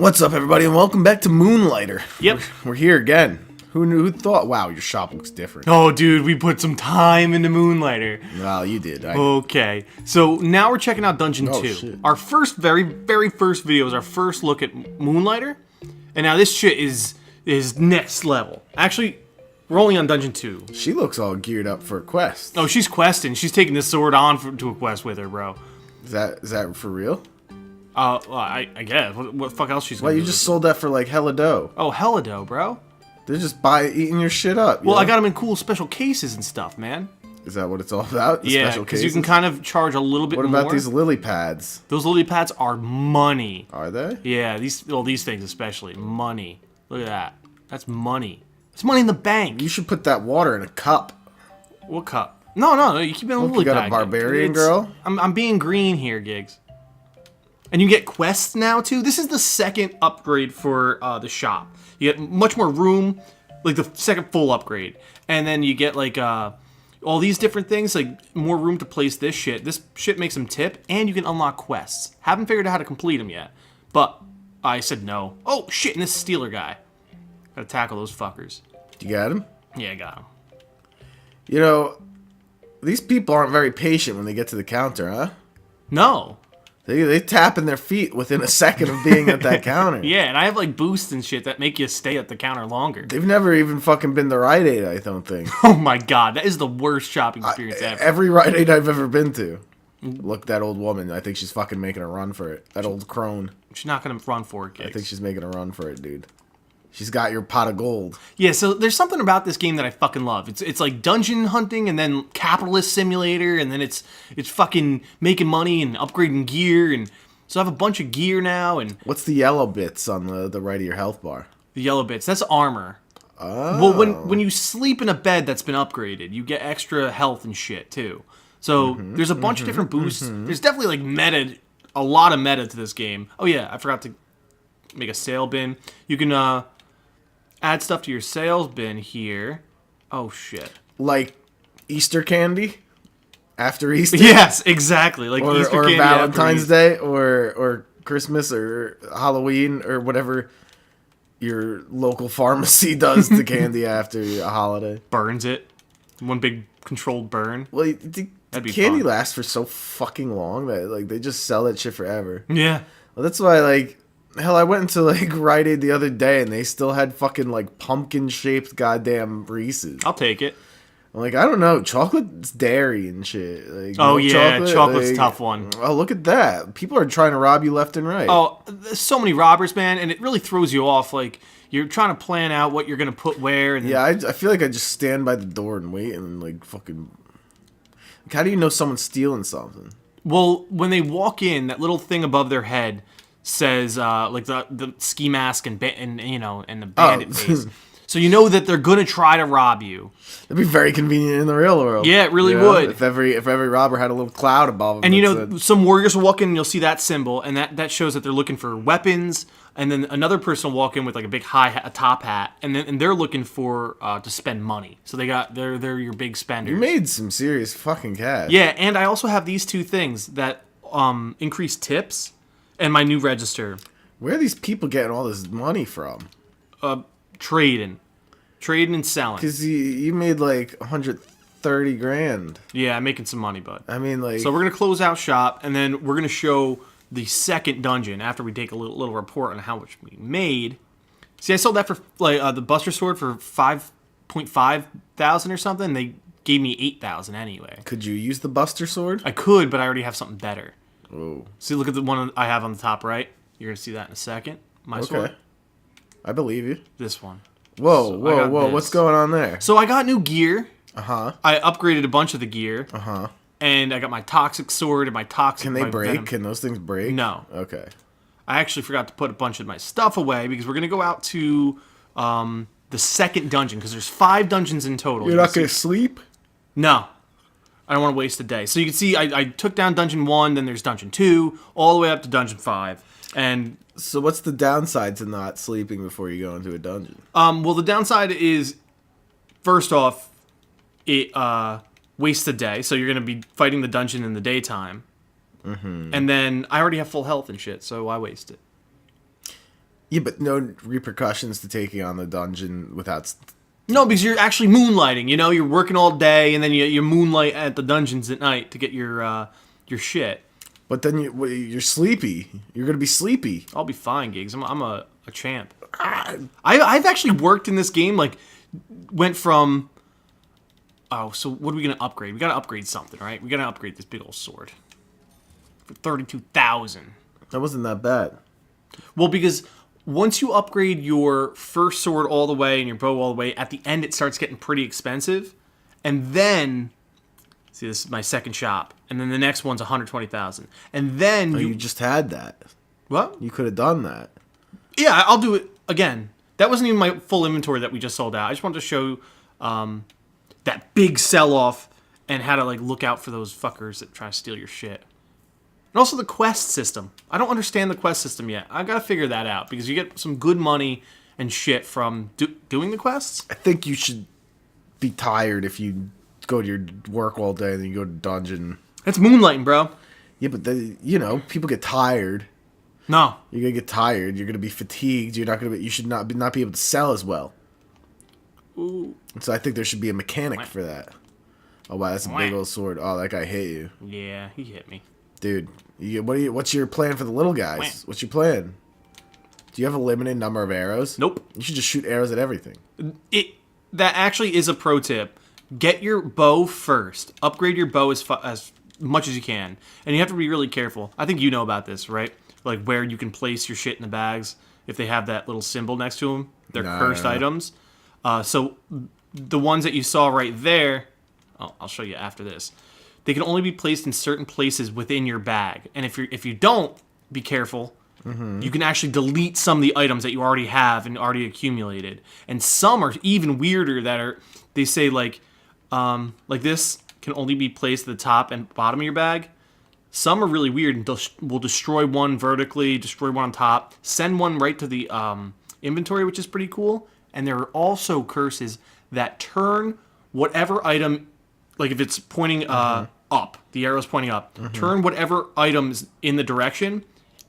What's up, everybody, and welcome back to Moonlighter. Yep. We're here again. Who thought? Wow, your shop looks different. Oh, dude, we put some time into Moonlighter. Well, you did. Okay, so now we're checking out Dungeon 2. Shit. Our first, very first video is our first look at Moonlighter. And now this shit is next level. Actually, we're only on Dungeon 2. She looks all geared up for a quest. Oh, she's questing. She's taking this sword on to a quest with her, bro. Is that for real? Well, I guess. What the fuck else she's gonna Well, you do? just sold that for like hella dough. Oh, hella dough, bro. They're just eating your shit up. Well, I got them in cool special cases and stuff, man. Is that what it's all about? The Yeah, special because cases? you can kind of charge a little bit more. What about these lily pads? Those lily pads are money. Are they? Yeah, these things especially. Money. Look at that. That's money. It's money in the bank. You should put that water in a cup. What cup? No, you keep it in a lily You got bag. a barbarian girl? I'm being green here, Gigs. And you get quests now, too. This is the second upgrade for the shop. You get much more room, like the second full upgrade. And then you get, like, all these different things, like more room to place this shit. This shit makes them tip, and you can unlock quests. Haven't figured out how to complete them yet. But I said no. Oh, shit, and this Stealer guy. Gotta tackle those fuckers. You got him? Yeah, I got him. You know, these people aren't very patient when they get to the counter, huh? No. They tapping their feet within a second of being at that counter. Yeah, and I have like boosts and shit that make you stay at the counter longer. They've never even fucking been to Rite Aid, I don't think. Oh my god, that is the worst shopping experience ever. Every Rite Aid I've ever been to. Look, that old woman. I think she's fucking making a run for it. That old crone. She's not gonna run for it, I Gigs. think she's making a run for it, dude. She's got your pot of gold. Yeah, so there's something about this game that I fucking love. It's like dungeon hunting and then capitalist simulator and then it's fucking making money and upgrading gear, and so I have a bunch of gear now. And What's the yellow bits on the right of your health bar? the yellow bits, that's armor. Oh. Well, when you sleep in a bed that's been upgraded, you get extra health and shit too. So there's a bunch of different boosts. There's definitely like a lot of meta to this game. Oh yeah, I forgot to make a sale bin. You can add stuff to your sales bin here. Oh shit. Like Easter candy? After Easter? Yes, exactly. Like Or, Easter or candy Valentine's after Day? Or Christmas or Halloween or whatever your local pharmacy does to candy after a holiday. burns it. One big controlled burn. Well, the That'd be candy fun. lasts for so fucking long that like they just sell that shit forever. Yeah. Well, that's why like hell, I went into like Rite Aid the other day and they still had fucking like pumpkin shaped goddamn Reese's. I'll take it. I'm like, I don't know, chocolate's dairy and shit. Like, Oh milk yeah, chocolate's a like, tough one. Oh, look at that! People are trying to rob you left and right. Oh, there's so many robbers, man, and it really throws you off. Like, you're trying to plan out what you're going to put where. And yeah, I feel like I just stand by the door and wait and like fucking. Like, how do you know someone's stealing something? Well, when they walk in, that little thing above their head says, like, the ski mask and the bandit face. So you know that they're going to try to rob you. That'd be very convenient in the real world. Yeah, it really You know? would. If every robber had a little cloud above them. And you that know, said- some warriors will walk in and you'll see that symbol, and that shows that they're looking for weapons. And then another person will walk in with like a big a top hat, and they're looking for to spend money. So they're your big spenders. you made some serious fucking cash. Yeah, and I also have these two things that increase tips, and my new register. Where are these people getting all this money from? Trading and selling. Because you made like 130 grand. Yeah, I'm making some money, bud. I mean, like. So we're gonna close out shop, and then we're gonna show the second dungeon after we take a little report on how much we made. See, I sold that for like the Buster Sword for 5.5 thousand or something. They gave me 8,000 anyway. Could you use the Buster Sword? I could, but I already have something better. Oh. See, look at the one I have on the top right. You're gonna see that in a second. My sword. Okay. I believe you. This one. Whoa, So I whoa, got whoa. this. What's going on there? So I got new gear. Uh-huh. I upgraded a bunch of the gear. Uh-huh. And I got my toxic sword and my toxic. Can they my break? venom. Can those things break? No. Okay. I actually forgot to put a bunch of my stuff away because we're gonna go out to the second dungeon because there's 5 dungeons in total. You're not going to sleep? No. I don't want to waste a day. So you can see I took down dungeon 1, then there's dungeon 2, all the way up to dungeon 5. And So what's the downside to not sleeping before you go into a dungeon? well, the downside is, first off, it wastes a day. So you're going to be fighting the dungeon in the daytime. Mm-hmm. And then I already have full health and shit, so why waste it? Yeah, but no repercussions to taking on the dungeon without. No, because you're actually moonlighting. You know, you're working all day, and then you moonlight at the dungeons at night to get your shit. But then you're sleepy. You're gonna be sleepy. I'll be fine, Gigs. I'm a champ. I've actually worked in this game. Like, went from. Oh, so what are we gonna upgrade? We gotta upgrade something, right? We gotta upgrade this big old sword for 32,000. That wasn't that bad. Well, because once you upgrade your first sword all the way and your bow all the way, at the end it starts getting pretty expensive, and then. See, this is my second shop, and then the next one's 120,000, and then You just had that. What? You could have done that. Yeah, I'll do it again. That wasn't even my full inventory that we just sold out. I just wanted to show that big sell-off and how to like look out for those fuckers that try to steal your shit. And also the quest system. I don't understand the quest system yet. I've got to figure that out because you get some good money and shit from doing the quests. I think you should be tired if you go to your work all day and then you go to dungeon. That's moonlighting, bro. Yeah, but people get tired. No. You're gonna get tired. You're gonna be fatigued. You're not gonna. You should not be able to sell as well. Ooh. So I think there should be a mechanic for that. Oh wow, that's a big old sword. Oh, that guy hit you. Yeah, he hit me, dude. What's your plan for the little guys? What's your plan? Do you have a limited number of arrows? Nope. You should just shoot arrows at everything. That actually is a pro tip. Get your bow first. Upgrade your bow as much as you can. And you have to be really careful. I think you know about this, right? Like where you can place your shit in the bags if they have that little symbol next to them. They're cursed items. So the ones that you saw right there, I'll show you after this. They can only be placed in certain places within your bag. And if you don't, be careful. You can actually delete some of the items that you already have and already accumulated. And some are even weirder they say like this can only be placed at the top and bottom of your bag. Some are really weird and will destroy one vertically, destroy one on top, send one right to the inventory, which is pretty cool. And there are also curses that turn whatever item, like if it's pointing up, the arrow's pointing up, turn whatever item's in the direction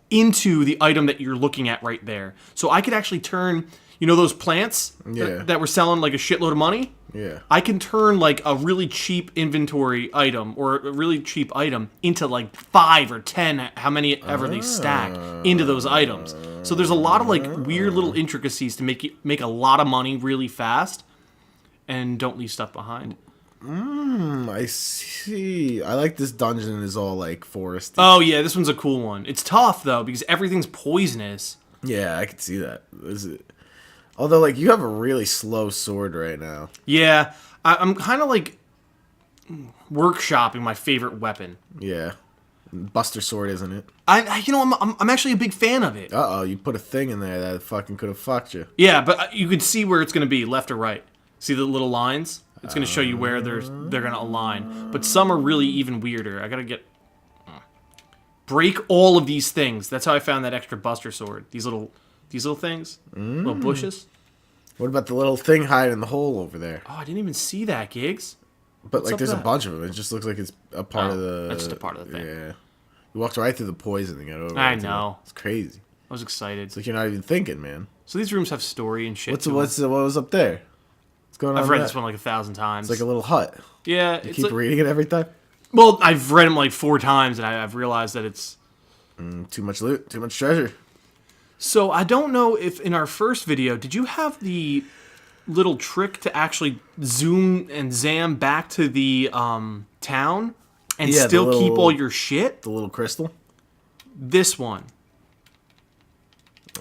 into the item that you're looking at right there. So I could actually turn, those plants that were selling like a shitload of money? Yeah. I can turn like a really cheap inventory item or a really cheap item into like 5 or 10, how many ever they stack into those items. So there's a lot of like weird little intricacies to make a lot of money really fast and don't leave stuff behind. I see. I like this dungeon is all like foresty. Oh yeah, this one's a cool one. It's tough though because everything's poisonous. Yeah, I can see that. Although, like, you have a really slow sword right now. Yeah, I'm kind of like workshopping my favorite weapon. Yeah, Buster Sword, isn't it? I'm actually a big fan of it. You put a thing in there that fucking could have fucked you. Yeah, but you can see where it's gonna be, left or right. See the little lines? It's gonna show you where they're gonna align. But some are really even weirder. I gotta break all of these things. That's how I found that extra Buster Sword. These little things, little bushes. What about the little thing hiding in the hole over there? Oh, I didn't even see that, Gigs. But like, there's a bunch of them. It just looks like it's a part of the. That's just a part of the thing. Yeah, you walked right through the poisoning. I know. It's crazy. I was excited. It's like you're not even thinking, man. So these rooms have story and shit. What was up there? What's going on? I've read this one like 1,000 times. It's like a little hut. Yeah, you keep reading it every time. Well, I've read them like 4 times, and I've realized that it's too much loot, too much treasure. So I don't know if in our first video, did you have the little trick to actually zoom and zam back to the town and still keep all your shit? The little crystal? This one.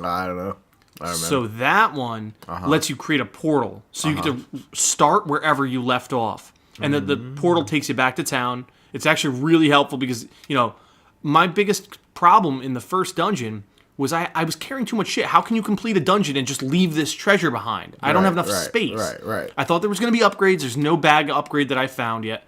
I don't know. I remember. So that one lets you create a portal. So you get to start wherever you left off. And the portal takes you back to town. It's actually really helpful because, my biggest problem in the first dungeon was I was carrying too much shit. How can you complete a dungeon and just leave this treasure behind? I don't have enough space. Right. I thought there was going to be upgrades. There's no bag upgrade that I found yet.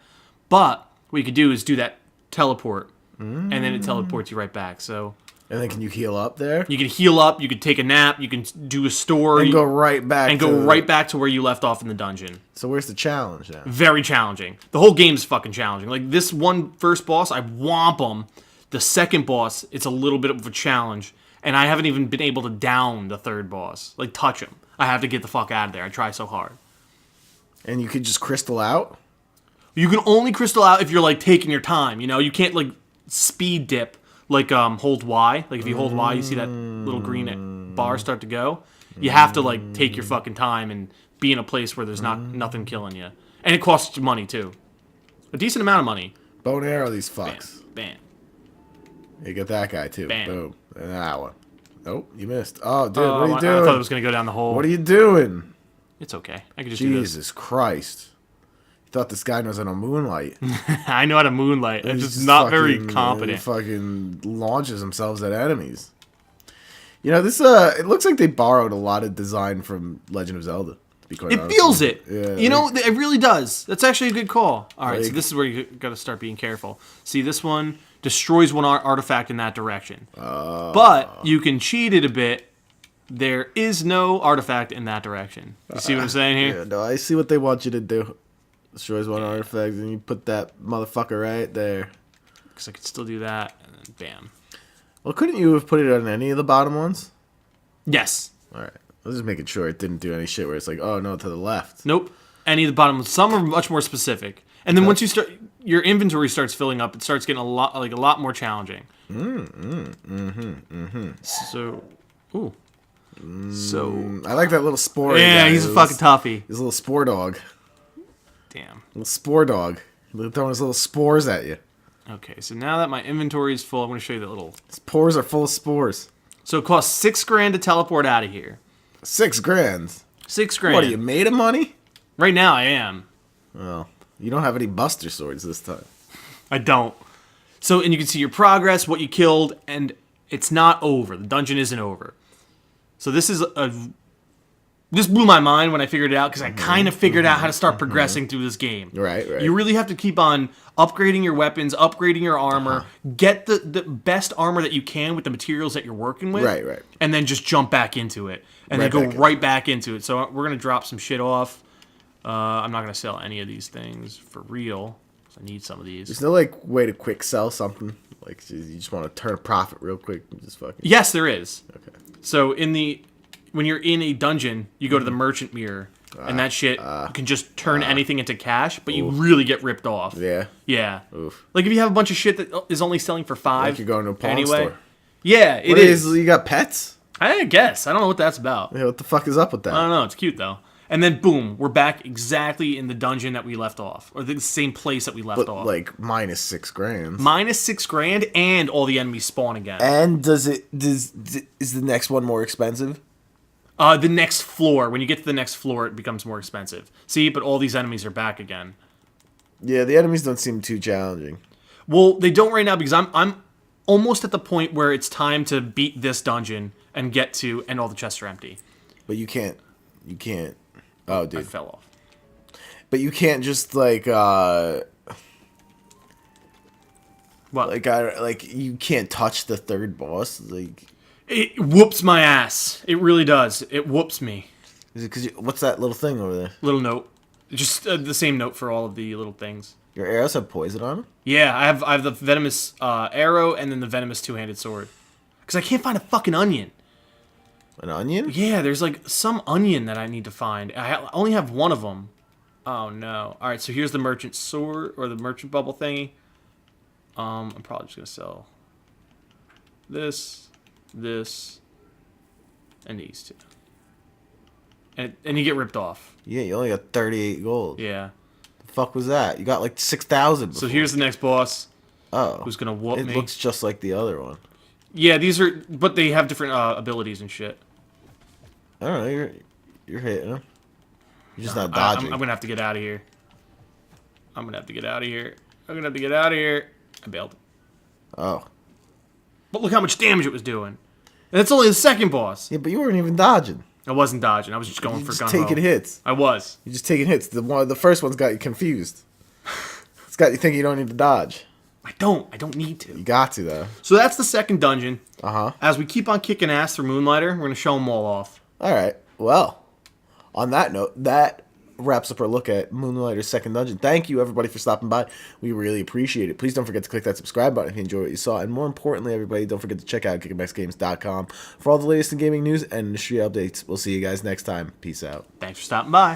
But what you could do is do that teleport. And then it teleports you right back. So. And then can you heal up there? You can heal up. You can take a nap. You can do a store. And go right back. And go right back to where you left off in the dungeon. So where's the challenge then? Very challenging. The whole game's fucking challenging. Like this one first boss, I whomp him. The second boss, it's a little bit of a challenge. and I haven't even been able to down the third boss. Like, touch him. I have to get the fuck out of there. I try so hard. And you could just crystal out? You can only crystal out if you're, like, taking your time, you know? You can't, like, speed dip, like, hold Y. Like, if you hold Y, you see that little green bar start to go. You have to, like, take your fucking time and be in a place where there's nothing killing you. And it costs you money, too. A decent amount of money. Bow and arrow these fucks. Bam. You get that guy, too. Bam. Boom. And that one. Nope, you missed. Oh, dude, what are you I doing? thought it was going to go down the hole. What are you doing? It's okay. I can just do this. Jesus Christ. You thought this guy knows how to moonlight. I know how to moonlight. I'm He's just not very fucking, competent. Fucking launches themselves at enemies. You know, this, it looks like they borrowed a lot of design from Legend of Zelda. To be quite It honest feels with it. Yeah, You know, it really does. That's actually a good call. All right, so Like- this is where you got to start being careful. See, this one destroys one artifact in that direction. But you can cheat it a bit. There is no artifact in that direction. You see what I'm saying here? Yeah, no, I see what they want you to do. Destroys one artifact, and you put that motherfucker right there. Because I could still do that, and then bam. Well, couldn't you have put it on any of the bottom ones? Yes. All right. I was just making sure it didn't do any shit where it's like, oh, no, to the left. Nope. Any of the bottom ones. Some are much more specific. And then once you start, your inventory starts filling up. It starts getting a lot more challenging. So, ooh. So. I like that little spore. Yeah, guy. he's a fucking toughie. He's a little spore dog. Damn. Little spore dog. He's throwing his little spores at you. Okay, so now that my inventory is full, I'm going to show you the little... His pores are full of spores. So it costs $6,000 to teleport out of here. $6,000. $6,000. What, are you made of money? Right now, I am. Well, you don't have any buster swords this time. I don't. So, and you can see your progress, what you killed, and it's not over. The dungeon isn't over. So this is this blew my mind when I figured it out, because I kind of figured out how to start progressing through this game. Right. You really have to keep on upgrading your weapons, upgrading your armor, get the best armor that you can with the materials that you're working with. Right. And then just jump back into it. And Right then go back in. right back into it. So we're going to drop some shit off. I'm not going to sell any of these things for real. I need some of these. There's no, like, way to quick sell something. Like, you just want to turn a profit real quick and just fucking... Yes, there is. Okay. So when you're in a dungeon, you go to the merchant mirror, and that shit you can just turn anything into cash, but you really get ripped off. Yeah. Yeah. Oof. Like if you have a bunch of shit that is only selling for $5. Like you're going to a pawn store. Yeah, it What is. You got pets? I guess. I don't know what that's about. Yeah, what the fuck is up with that? I don't know. It's cute though. And then boom, we're back exactly in the dungeon that we left off, or the same place that we left But, off. like, minus $6,000. Minus $6,000, and all the enemies spawn again. And is the next one more expensive? The next floor. When you get to the next floor, it becomes more expensive. See, but all these enemies are back again. Yeah, the enemies don't seem too challenging. Well, they don't right now because I'm almost at the point where it's time to beat this dungeon and get to, and all the chests are empty. But you can't. Oh, I dude. fell off. But you can't just like What? you can't touch the third boss. Like, It whoops my ass. It really does. It whoops me. is it because what's that little thing over there? Little note. Just the same note for all of the little things. Your arrows have poison on them? Yeah, I have the venomous arrow and then the venomous two-handed sword. Because I can't find a fucking onion. An onion? Yeah, there's like some onion that I need to find. I only have one of them. Oh no. Alright, so here's the merchant sword, or the merchant bubble thingy. I'm probably just going to sell this, and these two. And you get ripped off. Yeah, you only got 38 gold. Yeah. The fuck was that? You got like 6,000 So here's the next boss. Oh. Who's going to whoop It me. looks just like the other one. Yeah, these are, but they have different abilities and shit. I don't know, you're hitting them. You're just not I'm dodging. gonna have to get out of here. I bailed. Oh. But look how much damage it was doing. And that's only the second boss. Yeah, but you weren't even dodging. I wasn't dodging. I was just going You're for just gun taking hits. I was. You're just taking hits. The first one's got you confused. It's got you thinking you don't need to dodge. I don't need to. You got to, though. So that's the second dungeon. Uh-huh. As we keep on kicking ass through Moonlighter, we're going to show them all off. All right. Well, on that note, that wraps up our look at Moonlighter's second dungeon. Thank you, everybody, for stopping by. We really appreciate it. Please don't forget to click that subscribe button if you enjoy what you saw. And more importantly, everybody, don't forget to check out kickbacksgames.com for all the latest in gaming news and industry updates. We'll see you guys next time. Peace out. Thanks for stopping by.